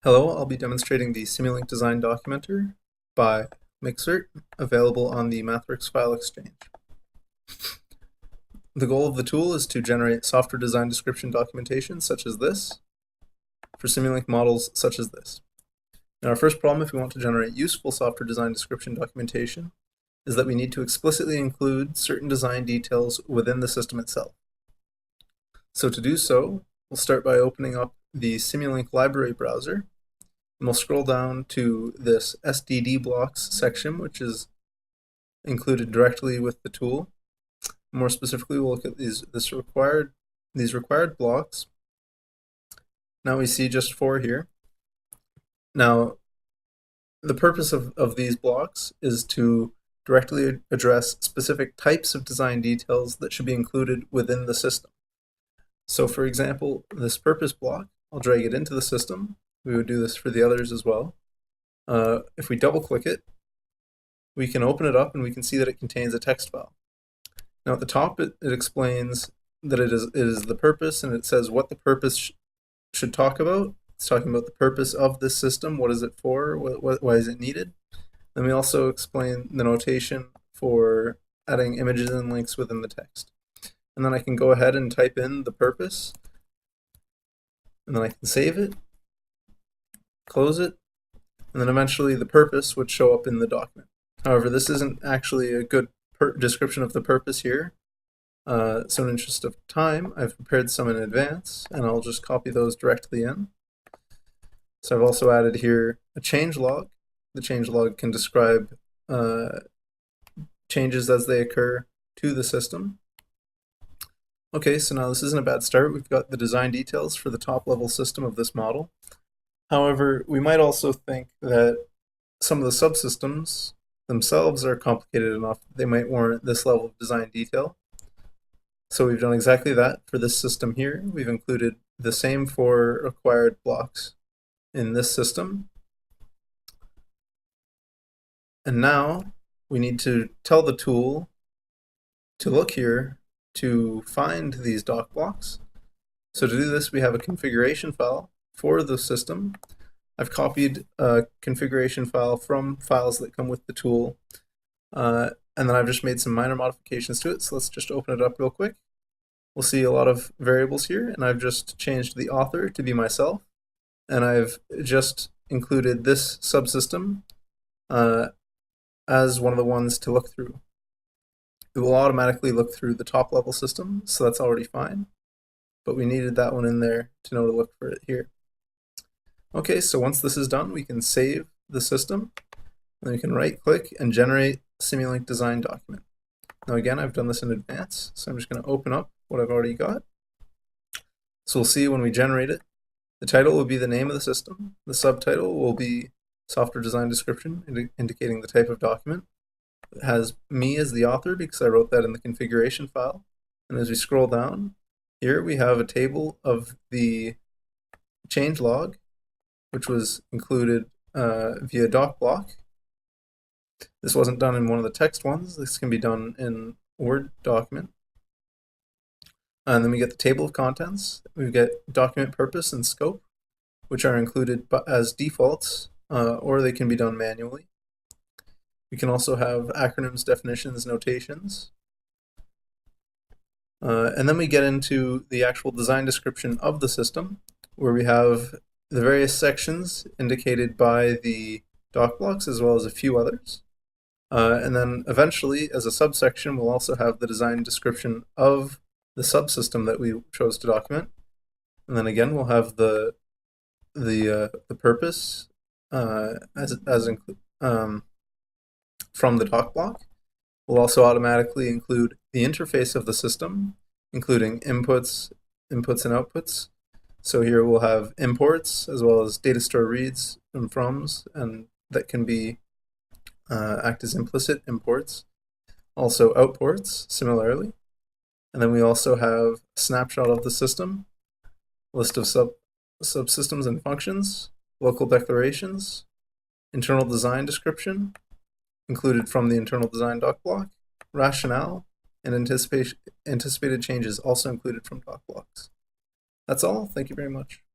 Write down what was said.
Hello, I'll be demonstrating the Simulink Design Documenter by McSCert, available on the MathWorks File Exchange. The goal of the tool is to generate software design description documentation such as this for Simulink models such as this. Now, our first problem, if we want to generate useful software design description documentation, is that we need to explicitly include certain design details within the system itself. So to do so, we'll start by opening up the Simulink library browser, and we'll scroll down to this SDD blocks section, which is included directly with the tool. More specifically, we'll look at these required blocks. Now we see just 4 here. Now, the purpose of these blocks is to directly address specific types of design details that should be included within the system. So for example, this purpose block, I'll drag it into the system. We would do this for the others as well. If we double click it, we can open it up and we can see that it contains a text file. Now at the top it explains that it is the purpose, and it says what the purpose should talk about. It's talking about the purpose of this system, what is it for, why is it needed. Then we also explain the notation for adding images and links within the text. And then I can go ahead and type in the purpose, and then I can save it, close it, and then eventually the purpose would show up in the document. However, this isn't actually a good description of the purpose here. So in the interest of time, I've prepared some in advance, and I'll just copy those directly in. So I've also added here a change log. The change log can describe changes as they occur to the system. Okay, so now this isn't a bad start. We've got the design details for the top level system of this model. However, we might also think that some of the subsystems themselves are complicated enough that they might warrant this level of design detail. So we've done exactly that for this system here. We've included the same 4 required blocks in this system. And now we need to tell the tool to look here to find these doc blocks. So to do this, we have a configuration file for the system. I've copied a configuration file from files that come with the tool, and then I've just made some minor modifications to it. So let's just open it up real quick. We'll see a lot of variables here, and I've just changed the author to be myself, and I've just included this subsystem as one of the ones to look through. It will automatically look through the top level system, so that's already fine, but we needed that one in there to know to look for it here. Okay, so once this is done, we can save the system, then we can right click and generate Simulink Design Document. Now again, I've done this in advance, so I'm just going to open up what I've already got. So we'll see when we generate it, the title will be the name of the system, the subtitle will be Software Design Description, indicating the type of document. It has me as the author because I wrote that in the configuration file. And as we scroll down, here we have a table of the change log, which was included via doc block. This wasn't done in one of the text ones. This can be done in a Word document. And then we get the table of contents. We get document purpose and scope, which are included as defaults, or they can be done manually. We can also have acronyms, definitions, notations. And then we get into the actual design description of the system, where we have the various sections indicated by the doc blocks, as well as a few others. And then eventually, as a subsection, we'll also have the design description of the subsystem that we chose to document. And then again, we'll have the purpose from the doc block. We'll also automatically include the interface of the system, including inputs and outputs. So here we'll have imports as well as data store reads and froms, and that can be act as implicit imports. Also outports similarly. And then we also have a snapshot of the system, list of subsystems and functions, local declarations, internal design description, included from the internal design doc block, rationale, and anticipated changes also included from doc blocks. That's all. Thank you very much.